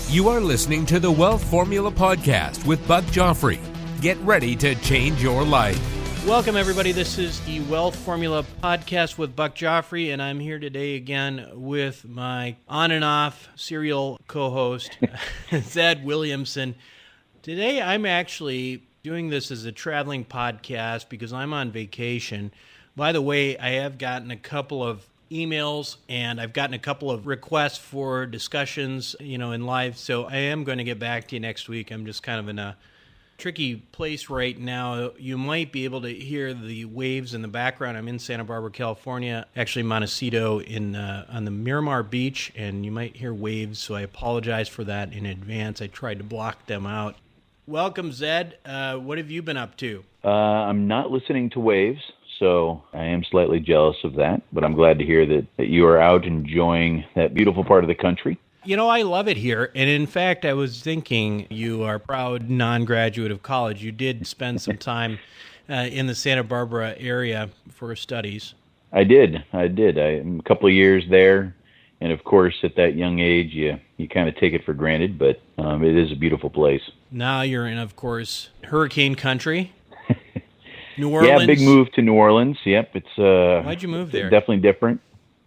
You are listening to the Wealth Formula Podcast with Buck Joffrey. Get ready to change your life. Welcome, everybody. This is the Wealth Formula Podcast with Buck Joffrey, and I'm here today again with my on and off serial co-host, Zed Williamson. Today, I'm actually doing this as a traveling podcast because I'm on vacation. By the way, I have gotten a couple of emails and I've gotten a couple of requests for discussions, in live. So I am going to get back to you next week. I'm just kind of in a tricky place right now. You might be able to hear the waves in the background. I'm in Santa Barbara, California, actually Montecito on the Miramar Beach, and you might hear waves. So I apologize for that in advance. I tried to block them out. Welcome, Zed. What have you been up to? I'm not listening to waves, so I am slightly jealous of that, but I'm glad to hear that you are out enjoying that beautiful part of the country. I love it here, and in fact, I was thinking you are a proud non-graduate of college. You did spend some time in the Santa Barbara area for studies. I did. A couple of years there, and of course, at that young age, you kind of take it for granted, but it is a beautiful place. Now you're in, of course, hurricane country. New Orleans. Yeah, big move to New Orleans. Yep, it's why'd you move there? Definitely different.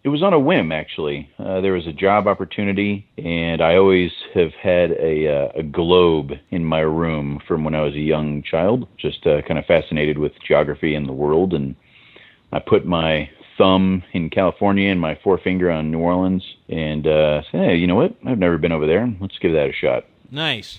It was on a whim, actually. There was a job opportunity, and I always have had a globe in my room from when I was a young child. Just kind of fascinated with geography and the world, and I put my thumb in California and my forefinger on New Orleans, and said, hey, you know what? I've never been over there. Let's give that a shot. Nice.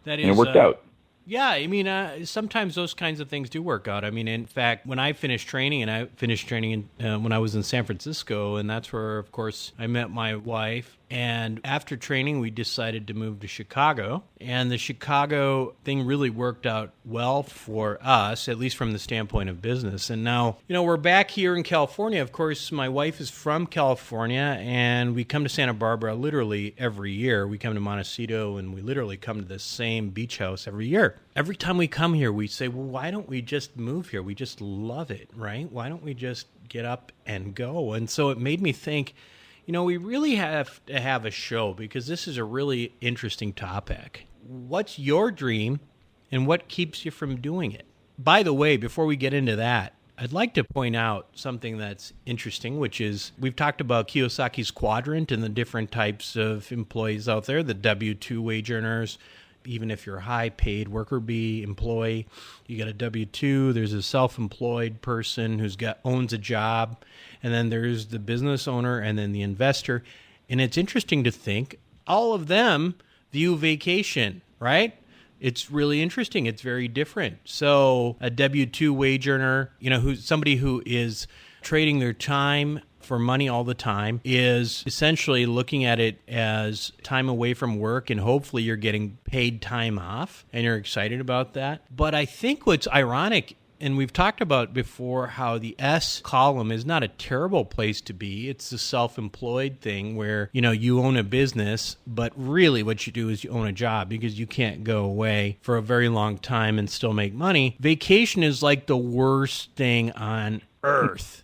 And it worked out. Yeah, sometimes those kinds of things do work out. In fact, when I finished training, when I was in San Francisco, and that's where, of course, I met my wife. And after training, we decided to move to Chicago. And the Chicago thing really worked out well for us, at least from the standpoint of business. And now, we're back here in California. Of course, my wife is from California, and we come to Santa Barbara literally every year. We come to Montecito, and we literally come to the same beach house every year. Every time we come here, we say, well, why don't we just move here? We just love it, right? Why don't we just get up and go? And so it made me think, we really have to have a show because this is a really interesting topic. What's your dream and what keeps you from doing it? By the way, before we get into that, I'd like to point out something that's interesting, which is we've talked about Kiyosaki's Quadrant and the different types of employees out there, the W-2 wage earners. Even if you're a high-paid worker bee employee, you got a W-2. There's a self-employed person who's owns a job, and then there's the business owner, and then the investor. And it's interesting to think all of them view vacation, right? It's really interesting. It's very different. So a W-2 wage earner, who's somebody who is trading their time for money all the time, is essentially looking at it as time away from work, and hopefully you're getting paid time off and you're excited about that. But I think what's ironic, and we've talked about before, how the S column is not a terrible place to be. It's the self-employed thing where, you own a business, but really what you do is you own a job because you can't go away for a very long time and still make money. Vacation is like the worst thing on earth.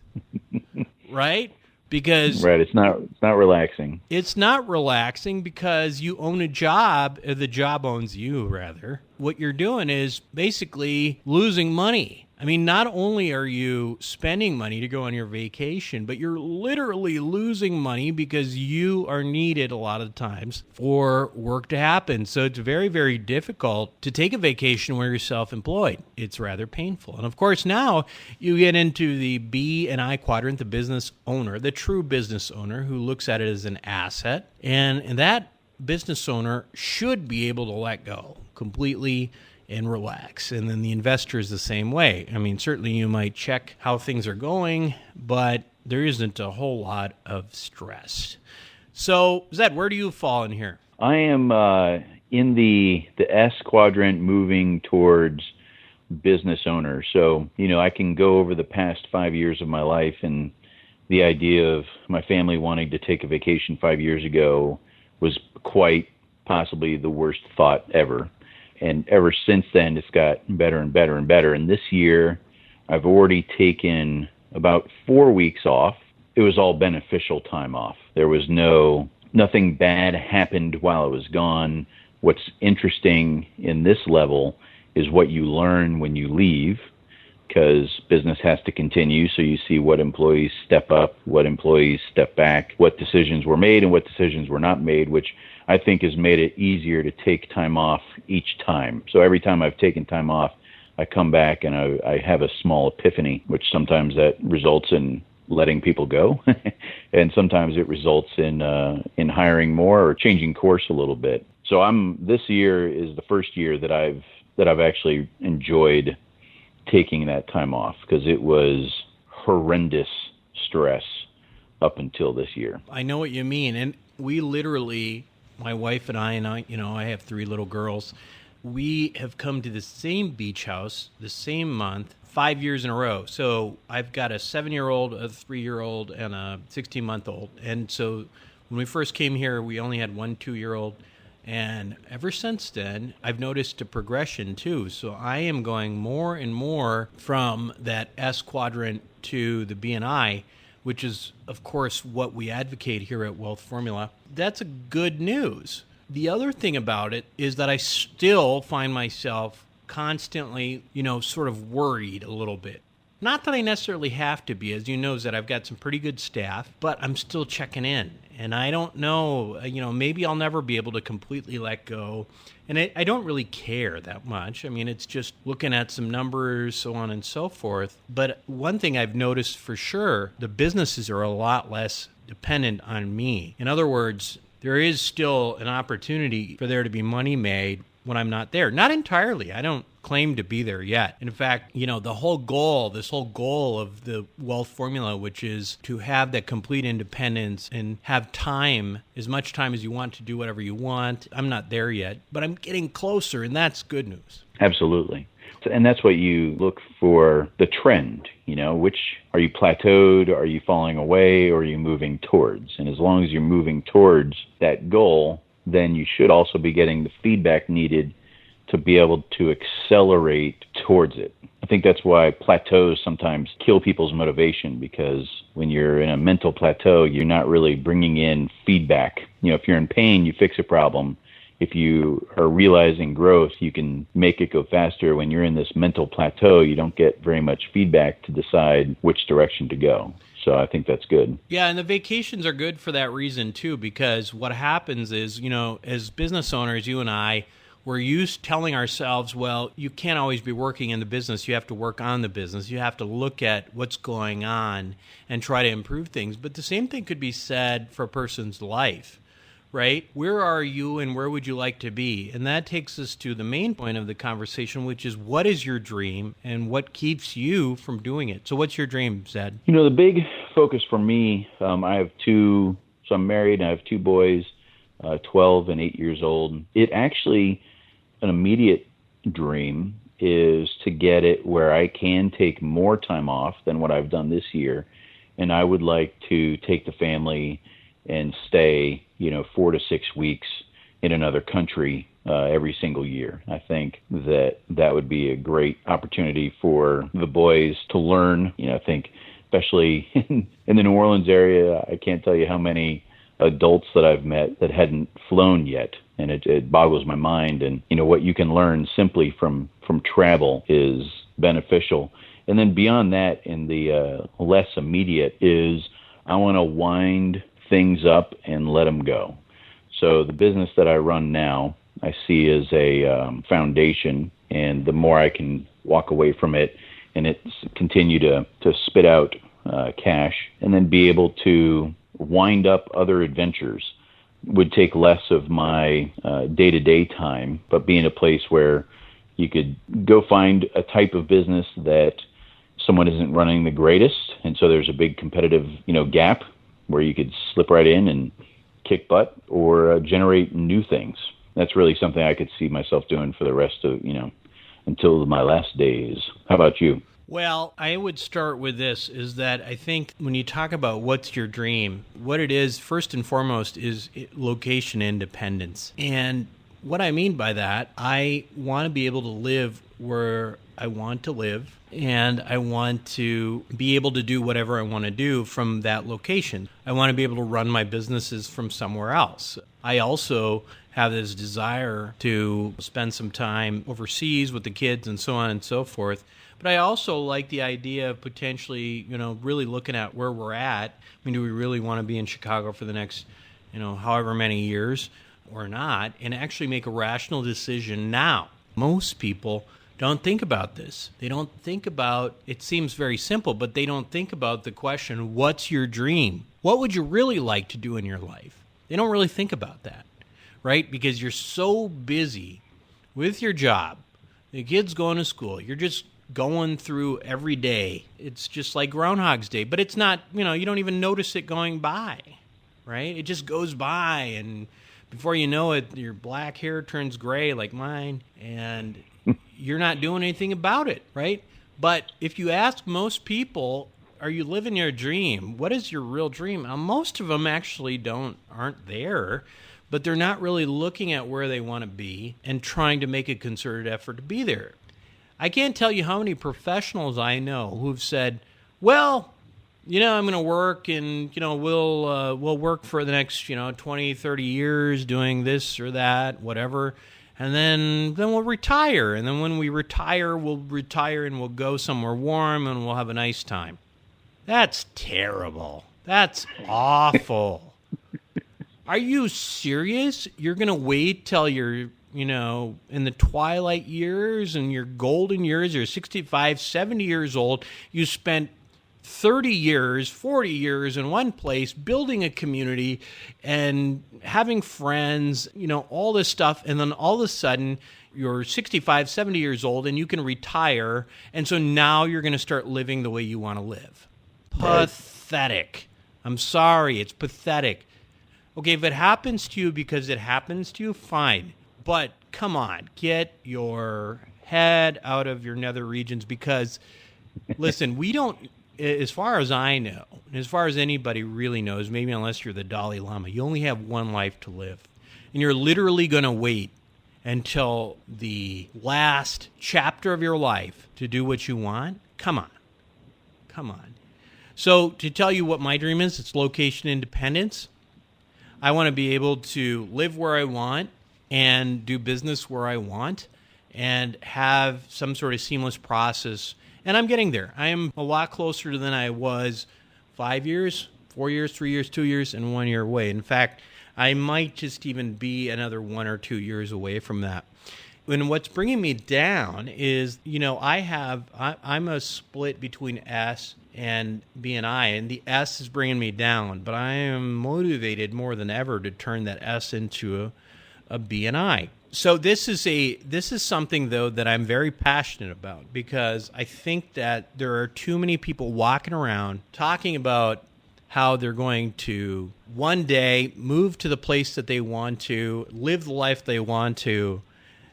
Right? Because it's not relaxing. It's not relaxing because you own a job, or the job owns you, rather. What you're doing is basically losing money. Not only are you spending money to go on your vacation, but you're literally losing money because you are needed a lot of times for work to happen. So it's very, very difficult to take a vacation where you're self-employed. It's rather painful. And of course, now you get into the B and I quadrant, the business owner, the true business owner who looks at it as an asset. And that business owner should be able to let go completely and relax. And then the investor is the same way. Certainly you might check how things are going, but there isn't a whole lot of stress. So, Zed, where do you fall in here? I am in the S quadrant, moving towards business owner. So, I can go over the past 5 years of my life, and the idea of my family wanting to take a vacation 5 years ago was quite possibly the worst thought ever. And ever since then, it's got better and better and better. And this year, I've already taken about 4 weeks off. It was all beneficial time off. There was no nothing bad happened while I was gone. What's interesting in this level is what you learn when you leave, because business has to continue. So you see what employees step up, what employees step back, what decisions were made and what decisions were not made, which I think has made it easier to take time off each time. So every time I've taken time off, I come back and I have a small epiphany, which sometimes that results in letting people go, and sometimes it results in hiring more or changing course a little bit. So this year is the first year that I've actually enjoyed taking that time off, because it was horrendous stress up until this year. I know what you mean, and we literally, my wife and I, I have 3 little girls. We have come to the same beach house the same month 5 years in a row. So I've got a 7-year-old, a 3-year-old, and a 16-month-old. And so when we first came here, we only had 1 2-year-old. And ever since then, I've noticed a progression too. So I am going more and more from that S quadrant to the BNI, which is, of course, what we advocate here at Wealth Formula. That's a good news. The other thing about it is that I still find myself constantly, sort of worried a little bit. Not that I necessarily have to be, as you know, that I've got some pretty good staff, but I'm still checking in. And I don't know, maybe I'll never be able to completely let go. And I don't really care that much. I mean, it's just looking at some numbers, so on and so forth. But one thing I've noticed for sure, the businesses are a lot less dependent on me. In other words, there is still an opportunity for there to be money made when I'm not there. Not entirely. I don't claim to be there yet. In fact, the whole goal, this whole goal of the Wealth Formula, which is to have that complete independence and have time, as much time as you want to do whatever you want. I'm not there yet, but I'm getting closer, and that's good news. Absolutely. And that's what you look for, the trend, which are you plateaued, are you falling away, or are you moving towards? And as long as you're moving towards that goal, then you should also be getting the feedback needed to be able to accelerate towards it. I think that's why plateaus sometimes kill people's motivation, because when you're in a mental plateau, you're not really bringing in feedback. If you're in pain, you fix a problem. If you are realizing growth, you can make it go faster. When you're in this mental plateau, you don't get very much feedback to decide which direction to go. So I think that's good. Yeah, and the vacations are good for that reason too, because what happens is, as business owners, you and I, we're used to telling ourselves, well, you can't always be working in the business. You have to work on the business. You have to look at what's going on and try to improve things. But the same thing could be said for a person's life, right? Where are you and where would you like to be? And that takes us to the main point of the conversation, which is, what is your dream and what keeps you from doing it? So what's your dream, Zed? The big focus for me, I'm married and I have 2 boys, 12 and 8 years old. An immediate dream is to get it where I can take more time off than what I've done this year. And I would like to take the family and stay, 4 to 6 weeks in another country every single year. I think that would be a great opportunity for the boys to learn. I think especially in the New Orleans area, I can't tell you how many adults that I've met that hadn't flown yet. And it boggles my mind. And, what you can learn simply from travel is beneficial. And then beyond that, in the less immediate, is I want to wind things up and let them go. So the business that I run now, I see as a foundation. And the more I can walk away from it and it continue to spit out cash, and then be able to wind up other adventures, would take less of my day-to-day time, but be in a place where you could go find a type of business that someone isn't running the greatest, and so there's a big competitive gap where you could slip right in and kick butt, or generate new things. That's really something I could see myself doing for the rest of, until my last days. How about you? Well, I would start with this, is that I think when you talk about what's your dream, what it is, first and foremost, is location independence. And what I mean by that, I want to be able to live where I want to live, and I want to be able to do whatever I want to do from that location. I want to be able to run my businesses from somewhere else. I also have this desire to spend some time overseas with the kids and so on and so forth. But I also like the idea of potentially, really looking at where we're at. I mean, do we really want to be in Chicago for the next, however many years or not, and actually make a rational decision now? Most people don't think about this. They don't think about, it seems very simple, but they don't think about the question, what's your dream? What would you really like to do in your life? They don't really think about that, right? Because you're so busy with your job, the kids going to school, you're just going through every day. It's just like Groundhog's Day, but it's not, you don't even notice it going by, right? It just goes by, and before you know it, your black hair turns gray like mine, and you're not doing anything about it, right? But if you ask most people, are you living your dream? What is your real dream? Now, most of them actually aren't there, but they're not really looking at where they want to be and trying to make a concerted effort to be there. I can't tell you how many professionals I know who've said, well, I'm going to work and, we'll work for the next, 20, 30 years doing this or that, whatever. And then we'll retire. And then when we retire, we'll retire and we'll go somewhere warm and we'll have a nice time. That's terrible. That's awful. Are you serious? You're going to wait till you're, in the twilight years and your golden years, you're 65, 70 years old. You spent 30 years, 40 years in one place, building a community and having friends, all this stuff. And then all of a sudden you're 65, 70 years old and you can retire. And so now you're going to start living the way you want to live. Pathetic. I'm sorry. It's pathetic. Okay, if it happens to you because it happens to you, fine. But come on, get your head out of your nether regions because, listen, we don't, as far as I know, as far as anybody really knows, maybe unless you're the Dalai Lama, you only have one life to live. And you're literally going to wait until the last chapter of your life to do what you want? Come on. So to tell you what my dream is, it's location independence. I want to be able to live where I want and do business where I want and have some sort of seamless process. And I'm getting there. I am a lot closer than I was 5 years, 4 years, 3 years, 2 years, and 1 year away. In fact, I might just even be another 1 or 2 years away from that. And what's bringing me down is, I'm a split between S and B and I, and the S is bringing me down, but I am motivated more than ever to turn that S into a B and I. So this is something, though, that I'm very passionate about because I think that there are too many people walking around talking about how they're going to one day move to the place that they want to, live the life they want to,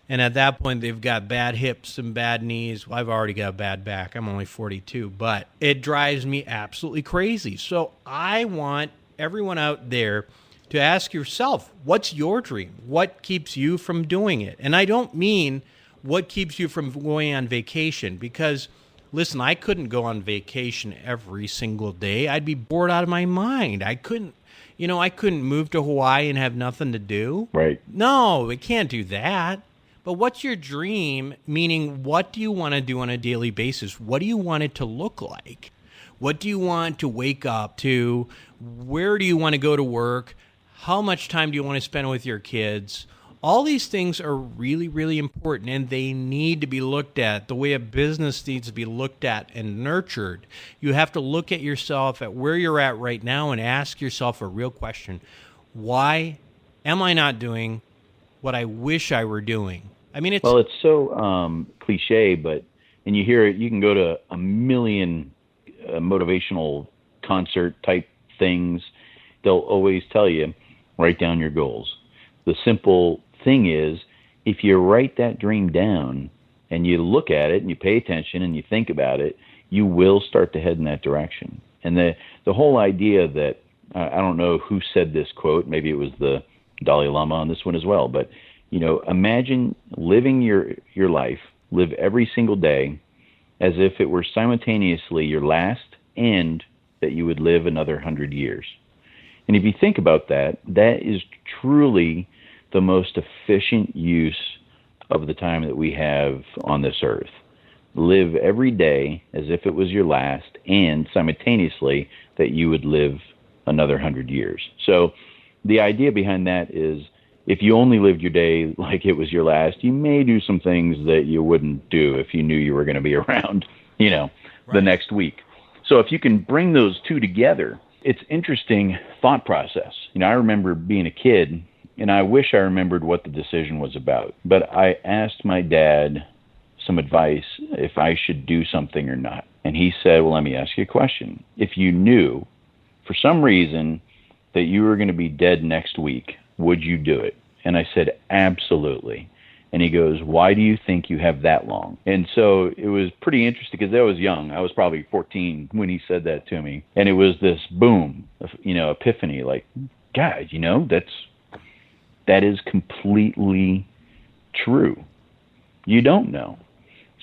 and at that point they've got bad hips and bad knees. Well, I've already got a bad back. I'm only 42, but it drives me absolutely crazy. So I want everyone out there to ask yourself, what's your dream? What keeps you from doing it? And I don't mean what keeps you from going on vacation because, listen, I couldn't go on vacation every single day. I'd be bored out of my mind. I couldn't move to Hawaii and have nothing to do. Right. No, we can't do that. But what's your dream? Meaning, what do you want to do on a daily basis? What do you want it to look like? What do you want to wake up to? Where do you want to go to work? How much time do you want to spend with your kids? All these things are really, really important, and they need to be looked at the way a business needs to be looked at and nurtured. You have to look at yourself at where you're at right now and ask yourself a real question. Why am I not doing what I wish I were doing? I mean, it's so cliche, and you hear it, you can go to a million motivational concert type things. They'll always tell you, write down your goals. The simple thing is, if you write that dream down and you look at it and you pay attention and you think about it, you will start to head in that direction. And the whole idea that, I don't know who said this quote, maybe it was the Dalai Lama on this one as well, but imagine living your life live every single day as if it were simultaneously your last and that you would live another 100 years. And if you think about that, that is truly the most efficient use of the time that we have on this earth. Live every day as if it was your last, and simultaneously that you would live another 100 years. So the idea behind that is, if you only lived your day like it was your last, you may do some things that you wouldn't do if you knew you were going to be around, the next week. So if you can bring those two together, it's interesting thought process. I remember being a kid, and I wish I remembered what the decision was about. But I asked my dad some advice if I should do something or not. And he said, well, let me ask you a question. If you knew for some reason that you were going to be dead next week, would you do it? And I said, absolutely. And he goes, why do you think you have that long? And so it was pretty interesting because I was young. I was probably 14 when he said that to me. And it was this boom, epiphany, like, God, that is completely true. You don't know.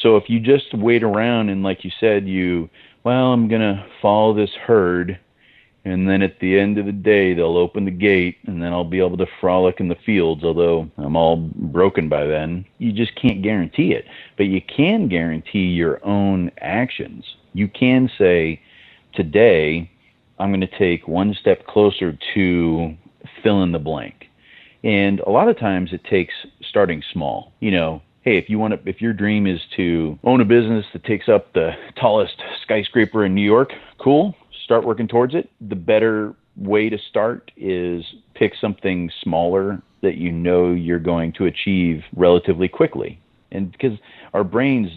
So if you just wait around and, like you said, I'm going to follow this herd, and then at the end of the day, they'll open the gate, and then I'll be able to frolic in the fields, although I'm all broken by then. You just can't guarantee it. But you can guarantee your own actions. You can say, today, I'm going to take one step closer to fill in the blank. And a lot of times it takes starting small. Hey, if your dream is to own a business that takes up the tallest skyscraper in New York, cool. Start working towards it. The better way to start is pick something smaller that you're going to achieve relatively quickly. And because our brains,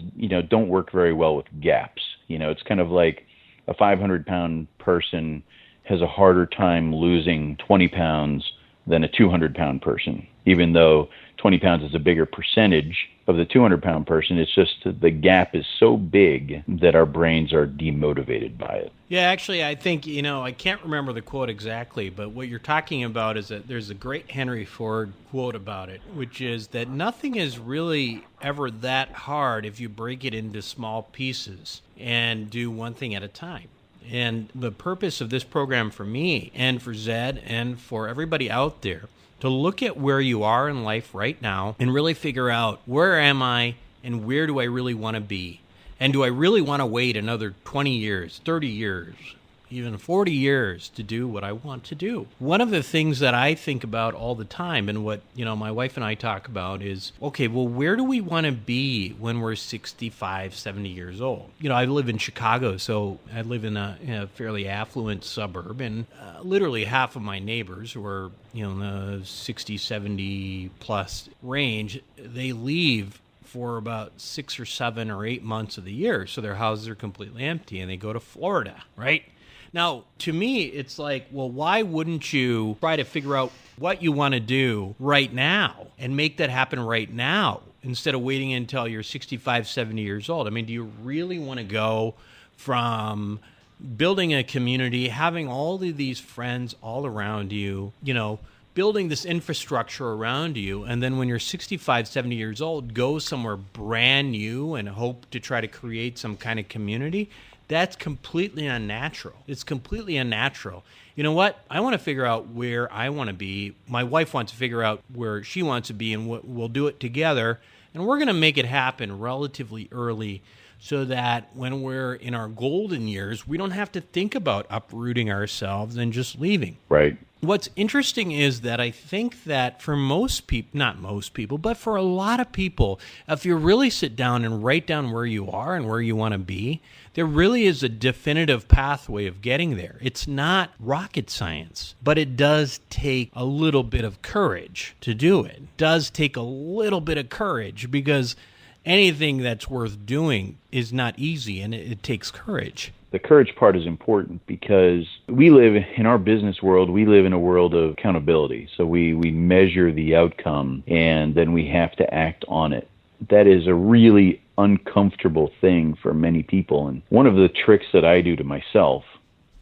don't work very well with gaps. It's kind of like a 500-pound person has a harder time losing 20 pounds than a 200-pound person, even though 20 pounds is a bigger percentage of the 200-pound person. It's just the gap is so big that our brains are demotivated by it. Yeah, actually, I think, I can't remember the quote exactly, but what you're talking about is that there's a great Henry Ford quote about it, which is that nothing is really ever that hard if you break it into small pieces and do one thing at a time. And the purpose of this program for me and for Zed and for everybody out there, to look at where you are in life right now and really figure out, where am I and where do I really want to be? And do I really want to wait another 20 years, 30 years, even 40 years to do what I want to do? One of the things that I think about all the time, and what my wife and I talk about, is, okay, well, where do we want to be when we're 65, 70 years old? I live in Chicago, so I live in a fairly affluent suburb, and literally half of my neighbors who are in the 60, 70 plus range, they leave for about 6 or 7 or 8 months of the year, so their houses are completely empty, and they go to Florida, right? Now, to me, it's like, well, why wouldn't you try to figure out what you want to do right now and make that happen right now instead of waiting until you're 65, 70 years old? I mean, do you really want to go from building a community, having all of these friends all around you, building this infrastructure around you, and then when you're 65, 70 years old, go somewhere brand new and hope to try to create some kind of community? That's completely unnatural. It's completely unnatural. You know what? I want to figure out where I want to be. My wife wants to figure out where she wants to be, and we'll do it together. And we're going to make it happen relatively early so that when we're in our golden years, we don't have to think about uprooting ourselves and just leaving. Right. What's interesting is that I think that for most people, not most people, but for a lot of people, if you really sit down and write down where you are and where you want to be, there really is a definitive pathway of getting there. It's not rocket science, but it does take a little bit of courage to do it. It does take a little bit of courage, because anything that's worth doing is not easy, and it takes courage. The courage part is important because we live in our business world, we live in a world of accountability. So we measure the outcome, and then we have to act on it. That is a really uncomfortable thing for many people. And one of the tricks that I do to myself,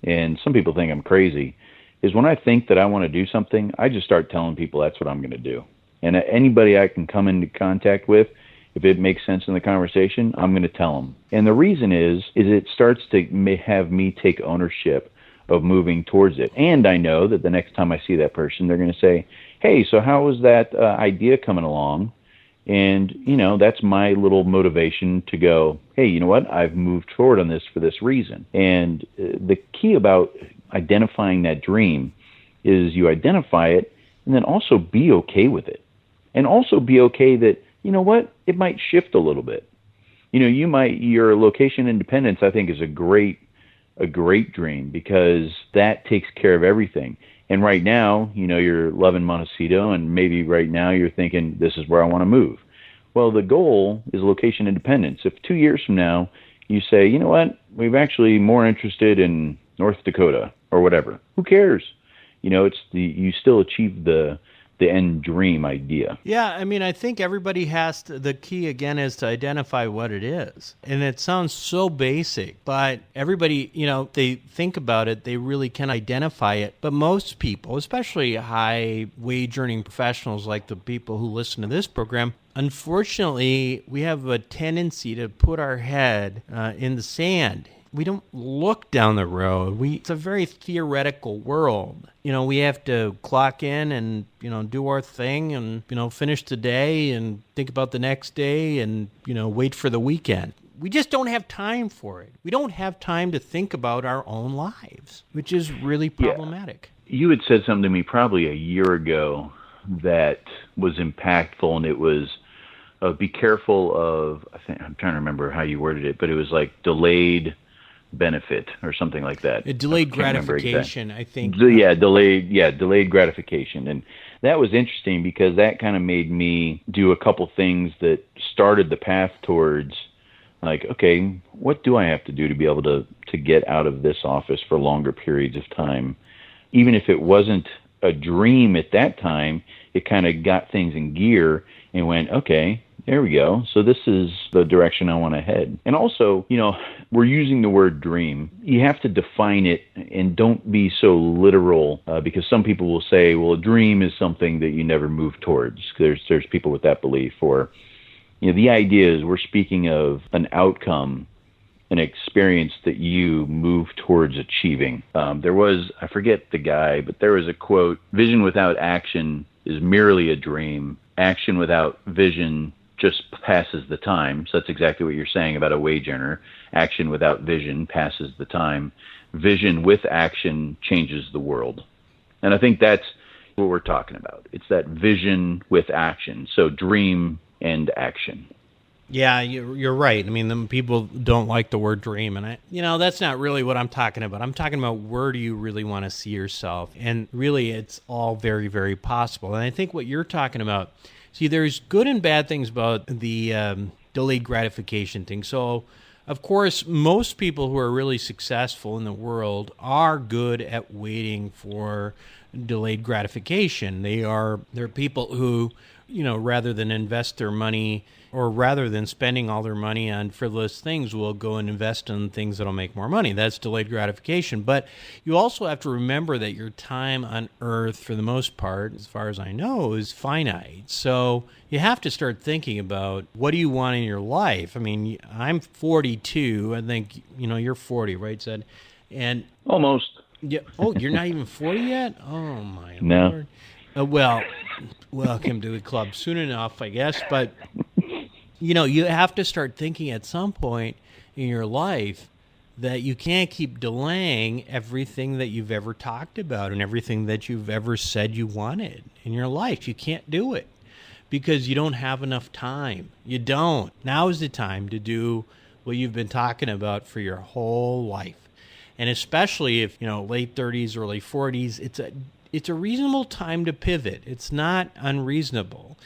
and some people think I'm crazy, is when I think that I want to do something, I just start telling people that's what I'm going to do. And anybody I can come into contact with, If it makes sense in the conversation, I'm going to tell them. And the reason is it starts to have me take ownership of moving towards it. And I know that the next time I see that person, they're going to say, hey, so how was that idea coming along? And, that's my little motivation to go, hey, you know what? I've moved forward on this for this reason. And the key about identifying that dream is you identify it and then also be okay with it. And also be okay that, you know what? It might shift a little bit. Your location independence, I think, is a great dream because that takes care of everything. And right now, you're loving Montecito, and maybe right now you're thinking, this is where I want to move. Well, the goal is location independence. If 2 years from now you say, you know what, we're actually more interested in North Dakota or whatever, who cares? You still achieve the end dream idea. Yeah, I think everybody has to, the key again is to identify what it is. And it sounds so basic, but everybody, they think about it, they really can identify it. But most people, especially high wage earning professionals like the people who listen to this program, unfortunately, we have a tendency to put our head in the sand. We don't look down the road. It's a very theoretical world. We have to clock in and, do our thing and, finish the day and think about the next day and, wait for the weekend. We just don't have time for it. We don't have time to think about our own lives, which is really problematic. Yeah. You had said something to me probably a year ago that was impactful, and it was be careful of, I'm trying to remember how you worded it, but it was like delayed benefit or something like that. Delayed gratification, I think. Delayed gratification. And that was interesting because that kind of made me do a couple things that started the path towards like, okay, what do I have to do to be able to get out of this office for longer periods of time? Even if it wasn't a dream at that time, it kind of got things in gear and went, okay, there we go. So this is the direction I want to head. And also, we're using the word dream. You have to define it and don't be so literal because some people will say, well, a dream is something that you never move towards. There's people with that belief. Or, the idea is we're speaking of an outcome, an experience that you move towards achieving. I forget the guy, but there was a quote, vision without action is merely a dream. Action without vision just passes the time. So that's exactly what you're saying about a wage earner. Action without vision passes the time. Vision with action changes the world. And I think that's what we're talking about. It's that vision with action. So dream and action. Yeah, you're right. The people don't like the word dream, and that's not really what I'm talking about. I'm talking about where do you really want to see yourself, and really, it's all very, very possible. And I think what you're talking about, see, there's good and bad things about the delayed gratification thing. So, of course, most people who are really successful in the world are good at waiting for delayed gratification. They're people who, rather than invest their money or rather than spending all their money on frivolous things, will go and invest in things that'll make more money. That's delayed gratification. But you also have to remember that your time on Earth, for the most part, as far as I know, is finite. So you have to start thinking about what do you want in your life. I'm 42. I think, you're 40, right, Zed? And almost. Yeah. Oh, you're not even 40 yet? Oh, my No. Lord. Well, welcome to the club soon enough, I guess. But you have to start thinking at some point in your life that you can't keep delaying everything that you've ever talked about and everything that you've ever said you wanted in your life. You can't do it because you don't have enough time. You don't. Now is the time to do what you've been talking about for your whole life. And especially if, late 30s, early 40s, it's a reasonable time to pivot. It's not unreasonable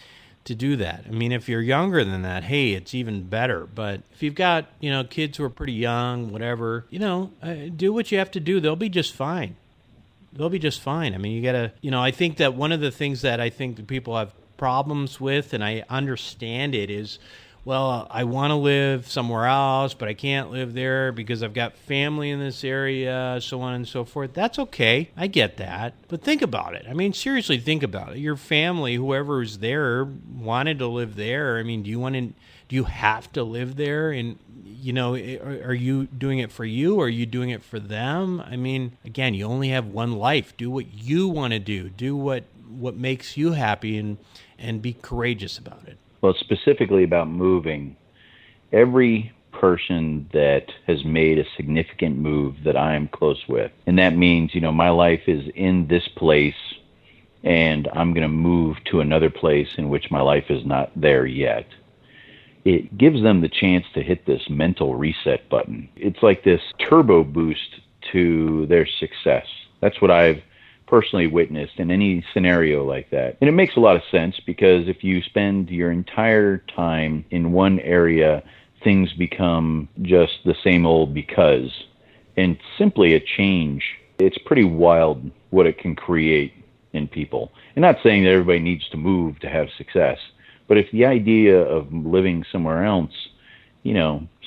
to do that. If you're younger than that, hey, it's even better. But if you've got, kids who are pretty young, whatever, do what you have to do. They'll be just fine. They'll be just fine. You got to, I think that one of the things that I think that people have problems with, and I understand it, is well, I want to live somewhere else, but I can't live there because I've got family in this area, so on and so forth. That's okay. I get that. But think about it. I mean, seriously, think about it. Your family, whoever's there, wanted to live there. I mean, do you have to live there? And, are you doing it for you, or are you doing it for them? I mean, again, you only have one life. Do what you want to do. Do what makes you happy, and be courageous about it. Well, specifically about moving, every person that has made a significant move that I am close with, and that means, my life is in this place and I'm going to move to another place in which my life is not there yet. It gives them the chance to hit this mental reset button. It's like this turbo boost to their success. That's what I've personally witnessed in any scenario like that. And it makes a lot of sense, because if you spend your entire time in one area, things become just the same old because. And simply a change, it's pretty wild what it can create in people. And not saying that everybody needs to move to have success, but if the idea of living somewhere else,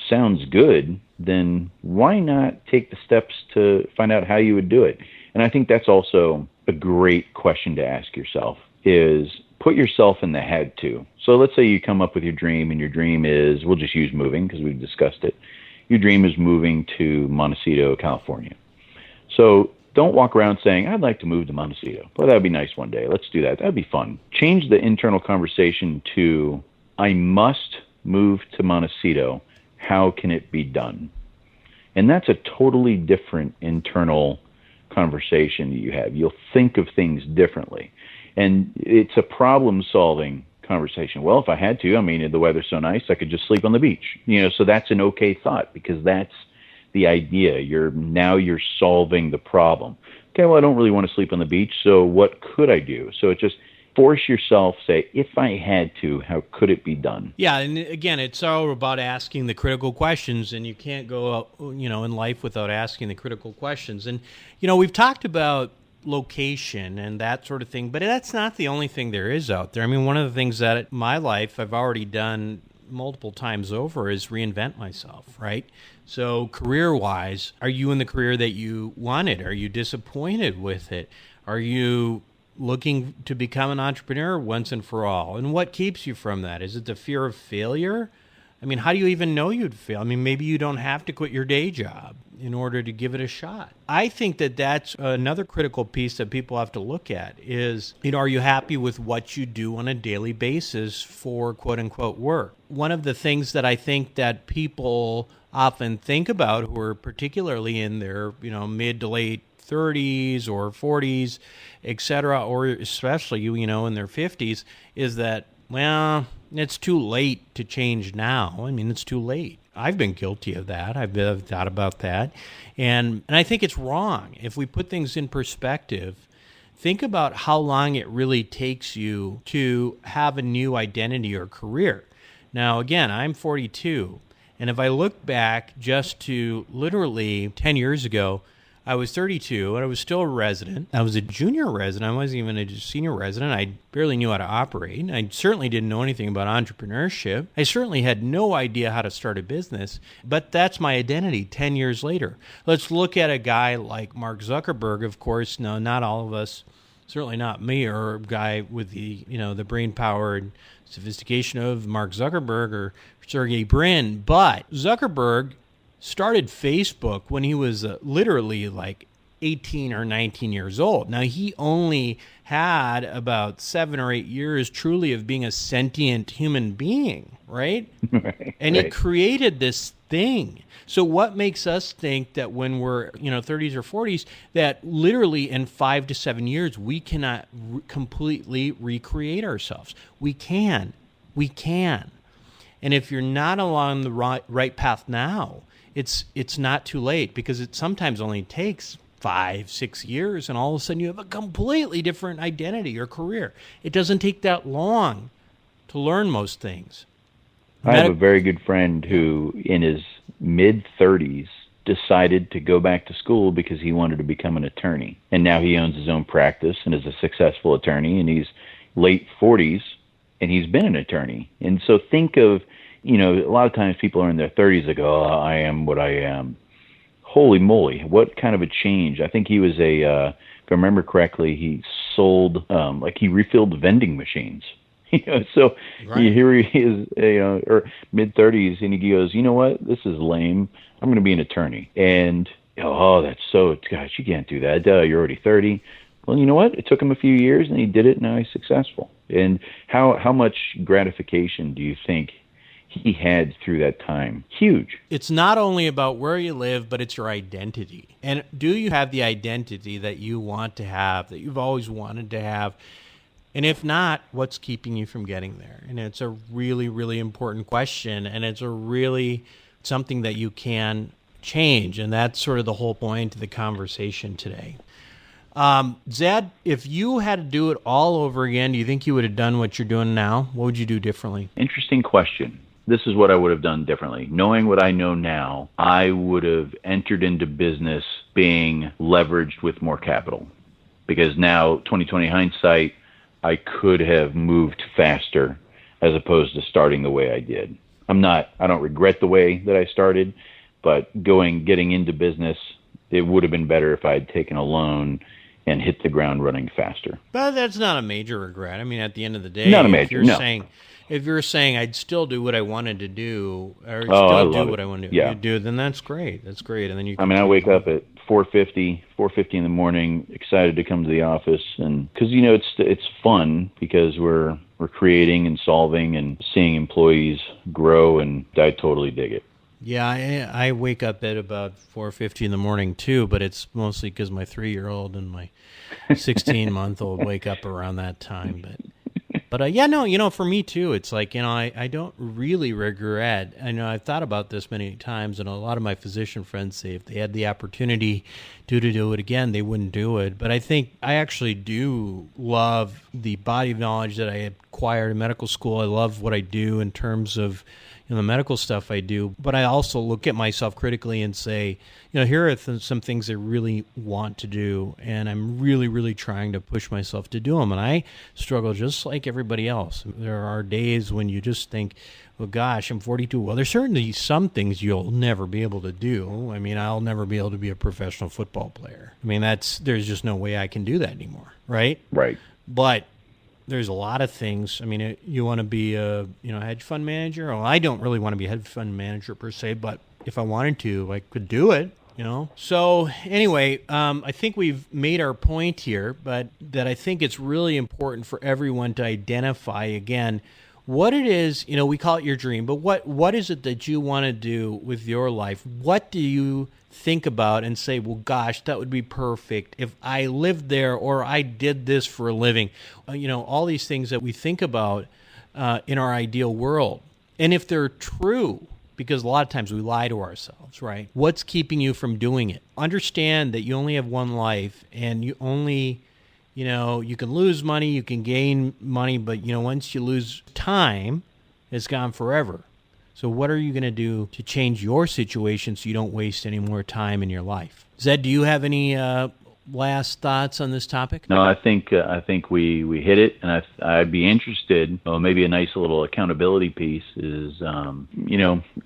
sounds good, then why not take the steps to find out how you would do it? And I think that's also a great question to ask yourself, is put yourself in the had to. So let's say you come up with your dream, and your dream is, we'll just use moving because we've discussed it. Your dream is moving to Montecito, California. So don't walk around saying, I'd like to move to Montecito. Well, that'd be nice one day. Let's do that. That'd be fun. Change the internal conversation to, I must move to Montecito. How can it be done? And that's a totally different internal conversation that you have. You'll think of things differently. And it's a problem-solving conversation. Well, if I had to, the weather's so nice, I could just sleep on the beach. So that's an okay thought, because that's the idea. You're solving the problem. Okay, well, I don't really want to sleep on the beach, so what could I do? So it just force yourself, say, if I had to, how could it be done? Yeah, and again, it's all about asking the critical questions, and you can't go, in life without asking the critical questions. And, we've talked about location and that sort of thing, but that's not the only thing there is out there. One of the things that in my life I've already done multiple times over is reinvent myself, right? So career-wise, are you in the career that you wanted? Are you disappointed with it? Are you looking to become an entrepreneur once and for all? And what keeps you from that? Is it the fear of failure? How do you even know you'd fail? Maybe you don't have to quit your day job in order to give it a shot. I think that that's another critical piece that people have to look at is, are you happy with what you do on a daily basis for quote unquote work? One of the things that I think that people often think about, who are particularly in their, mid to late 30s or 40s, etc., or especially, in their 50s, is that, well, it's too late to change now. It's too late. I've been guilty of that. I've thought about that. And I think it's wrong. If we put things in perspective, think about how long it really takes you to have a new identity or career. Now, again, I'm 42. And if I look back just to literally 10 years ago, I was 32, and I was still a resident. I was a junior resident. I wasn't even a senior resident. I barely knew how to operate. I certainly didn't know anything about entrepreneurship. I certainly had no idea how to start a business, but that's my identity 10 years later. Let's look at a guy like Mark Zuckerberg. Of course, no, not all of us, certainly not me, or a guy with the, the brain power and sophistication of Mark Zuckerberg or Sergey Brin, but Zuckerberg started Facebook when he was literally like 18 or 19 years old. Now, he only had about 7 or 8 years truly of being a sentient human being, right? And he created this thing. So what makes us think that when we're, 30s or 40s, that literally in 5 to 7 years, we cannot completely recreate ourselves? We can. And if you're not along the right path now, it's not too late, because it sometimes only takes 5-6 years, and all of a sudden you have a completely different identity or career. It doesn't take that long to learn most things. I have a very good friend who, in his mid-30s, decided to go back to school because he wanted to become an attorney. And now he owns his own practice and is a successful attorney, and he's late 40s, and he's been an attorney. And so think of a lot of times people are in their 30s that go, oh, I am what I am. Holy moly, what kind of a change. I think he was if I remember correctly, he sold, he refilled vending machines. So right. Here he is, or mid-30s, and he goes, you know what, this is lame. I'm going to be an attorney. And, gosh, you can't do that. You're already 30. Well, you know what? It took him a few years, and he did it, and now he's successful. And how much gratification do you think he had through that time? Huge. It's not only about where you live, but it's your identity. And do you have the identity that you want to have, that you've always wanted to have? And if not, what's keeping you from getting there? And it's a really, really important question, and it's a really something that you can change. And that's sort of the whole point of the conversation today. Zed, if you had to do it all over again, do you think you would have done what you're doing now? What would you do differently? Interesting question. This is what I would have done differently. Knowing what I know now, I would have entered into business being leveraged with more capital. Because now, 2020 hindsight, I could have moved faster as opposed to starting the way I did. I don't regret the way that I started, but getting into business, it would have been better if I had taken a loan and hit the ground running faster. But that's not a major regret. I mean, at the end of the day, not a major, if you're saying I'd still do what I wanted to do, or what I wanted to do, then that's great. That's great. And then I wake up at 4:50 in the morning, excited to come to the office, and because it's fun because we're creating and solving and seeing employees grow, and I totally dig it. Yeah, I wake up at about 4:50 in the morning too, but it's mostly because my 3-year-old and my 16-month-old wake up around that time. But for me too, it's like, I don't really regret. I know I've thought about this many times, and a lot of my physician friends say if they had the opportunity to do it again, they wouldn't do it. But I think I actually do love the body of knowledge that I acquired in medical school. I love what I do in terms of the medical stuff I do, but I also look at myself critically and say, here are some things I really want to do, and I'm really, really trying to push myself to do them, and I struggle just like everybody else. There are days when you just think, well, gosh, I'm 42. Well, there's certainly some things you'll never be able to do. I mean, I'll never be able to be a professional football player. I mean, there's just no way I can do that anymore, right? Right. But there's a lot of things. I mean, you want to be a hedge fund manager. Well, I don't really want to be a hedge fund manager per se, but if I wanted to, I could do it. So anyway, I think we've made our point here, but that I think it's really important for everyone to identify again what it is. We call it your dream, but what is it that you want to do with your life? What do you think about and say, well, gosh, that would be perfect if I lived there or I did this for a living? All these things that we think about in our ideal world. And if they're true, because a lot of times we lie to ourselves, right? What's keeping you from doing it? Understand that you only have one life, and you only, you can lose money, you can gain money, but, once you lose time, it's gone forever. So what are you going to do to change your situation so you don't waste any more time in your life? Zed, do you have any last thoughts on this topic? No, I think we hit it, and I'd be interested. Maybe a nice little accountability piece is,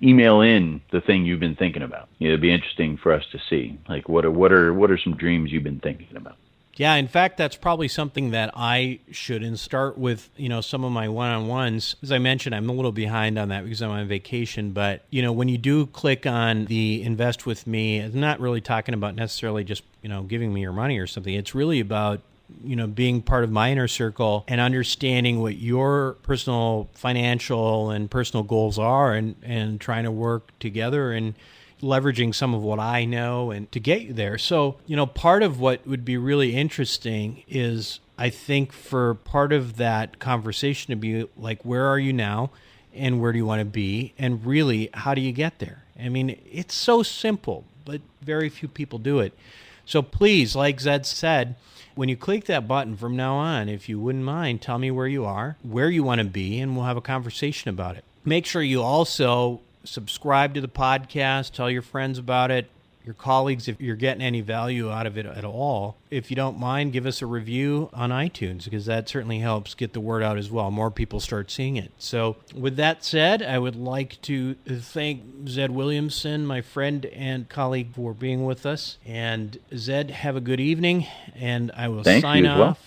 email in the thing you've been thinking about. It'd be interesting for us to see, like what are some dreams you've been thinking about. Yeah, in fact, that's probably something that I should, and start with, some of my one-on-ones. As I mentioned, I'm a little behind on that because I'm on vacation, but, when you do click on the Invest With Me, I'm not really talking about necessarily just, giving me your money or something. It's really about, being part of my inner circle and understanding what your personal financial and personal goals are, and trying to work together and leveraging some of what I know and to get you there. So, part of what would be really interesting is, I think, for part of that conversation to be like, where are you now and where do you want to be? And really, how do you get there? I mean, it's so simple, but very few people do it. So please, like Zed said, when you click that button from now on, if you wouldn't mind, tell me where you are, where you want to be, and we'll have a conversation about it. Make sure you also subscribe to the podcast, tell your friends about it, your colleagues, if you're getting any value out of it at all, if you don't mind, give us a review on iTunes, because that certainly helps get the word out as well. More people start seeing it. So with that said, I would like to thank Zed Williamson, my friend and colleague, for being with us. And Zed, have a good evening. And I will sign off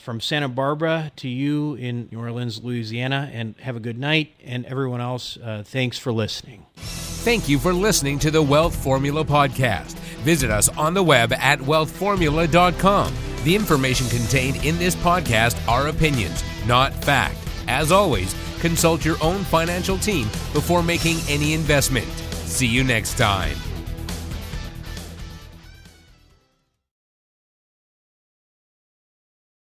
from Santa Barbara to you in New Orleans, Louisiana. And have a good night. And everyone else, thanks for listening. Thank you for listening to the Wealth Formula Podcast. Visit us on the web at wealthformula.com. The information contained in this podcast are opinions, not fact. As always, consult your own financial team before making any investment. See you next time.